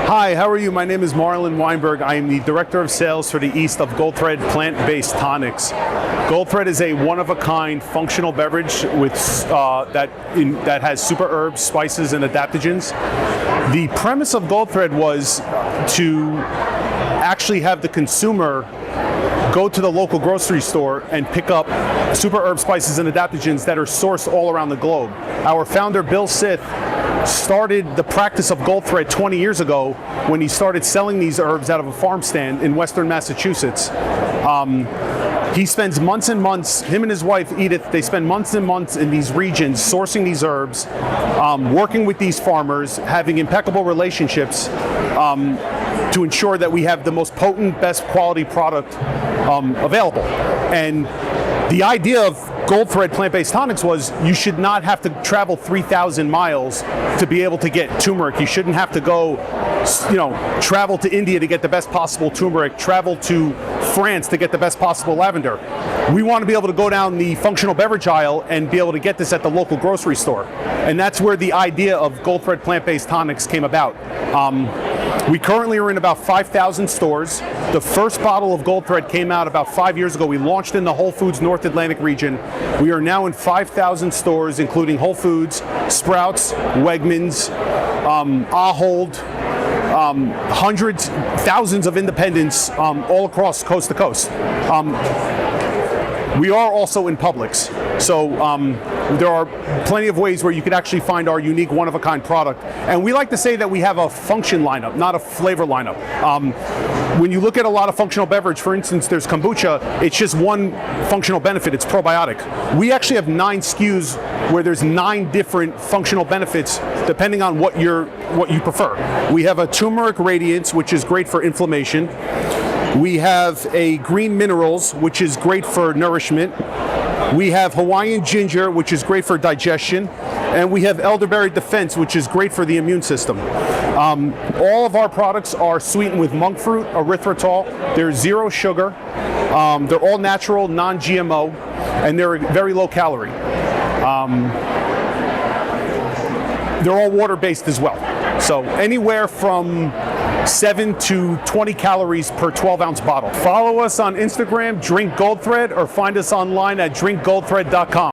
Hi, how are you? My name is Marlon Weinberg. I am the Director of Sales for the East of Goldthread Plant Based Tonics. Goldthread is a one-of-a-kind functional beverage with that has super herbs, spices, and adaptogens. The premise of Goldthread was to actually have the consumer go to the local grocery store and pick up super herb, spices, and adaptogens that are sourced all around the globe. Our founder, Bill Sith, started the practice of Goldthread 20 years ago when he started selling these herbs out of a farm stand in western Massachusetts. He spends months and months, him and his wife Edith, they spend months and months in these regions sourcing these herbs, working with these farmers, having impeccable relationships to ensure that we have the most potent, best quality product available. And the idea of Goldthread Plant-Based Tonics was you should not have to travel 3,000 miles to be able to get turmeric. You shouldn't have to go, travel to India to get the best possible turmeric, travel to France to get the best possible lavender. We want to be able to go down the functional beverage aisle and be able to get this at the local grocery store. And that's where the idea of Goldthread Plant-Based Tonics came about. We currently are in about 5,000 stores. The first bottle of Goldthread came out about 5 years ago. We launched in the Whole Foods North Atlantic region. We are now in 5,000 stores, including Whole Foods, Sprouts, Wegmans, Ahold, hundreds, thousands of independents all across coast to coast. We are also in Publix, so there are plenty of ways where you could actually find our unique one-of-a-kind product. And we like to say that we have a function lineup, not a flavor lineup. When you look at a lot of functional beverage, for instance, there's kombucha, it's just one functional benefit, it's probiotic. We actually have 9 SKUs where there's 9 different functional benefits depending on what you prefer. We have a turmeric radiance, which is great for inflammation. We have a green minerals, which is great for nourishment. We have Hawaiian ginger, which is great for digestion. And we have elderberry defense, which is great for the immune system. All of our products are sweetened with monk fruit, erythritol. They're 0 sugar. They're all natural, non-GMO, and they're very low calorie. They're all water-based as well. So anywhere from 7 to 20 calories per 12-ounce bottle. Follow us on Instagram, Drink Goldthread, or find us online at drinkgoldthread.com.